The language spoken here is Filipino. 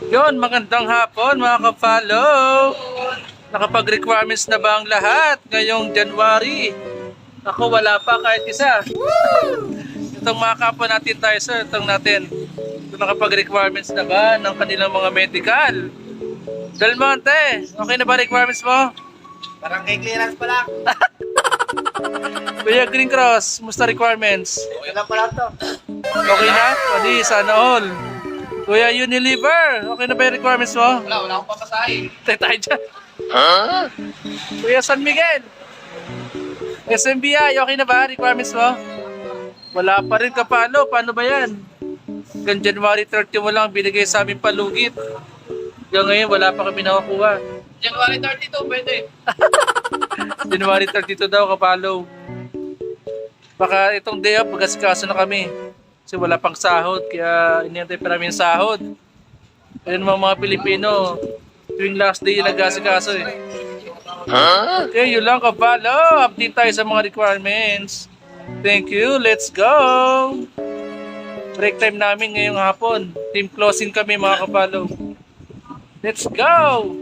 Yon, magandang hapon mga ka-follow. Nakapag-requirements na ba ang lahat ngayong January? Ako wala pa kahit isa. Itong mga kapwa natin tayo sir, itong natin. Ito nakapag-requirements na ba ng kanilang mga medical? Del Monte, okay na ba requirements mo? Parang kay clearance pa lang. Kuya Green Cross, musta requirements? Okay lang pala to. Okay na? Pwede, sana all. Kuya Unilever, okay na ba yung requirements mo? Wala akong papasahin. Tayo tayo dyan. Kuya San Miguel, SMBI, okay na ba requirements mo? Wala pa rin kapalo, paano ba yan? Hanggang January 30 mo lang binigay sa aming palugit. Hanggang ngayon wala pa kami nakakuha. January 32, pwede. January 32 daw kapalo. Baka itong day off mag-asikaso na kami. Kasi wala pang sahod, kaya inintay pa namin yung sahod. Ayun mga Pilipino, tuwing last day yung nag-asikaso eh. Okay, yun lang kapalo. Update tayo sa mga requirements. Thank you, let's go! Break time namin ngayong hapon. Team closing kami mga kapalo. Let's go!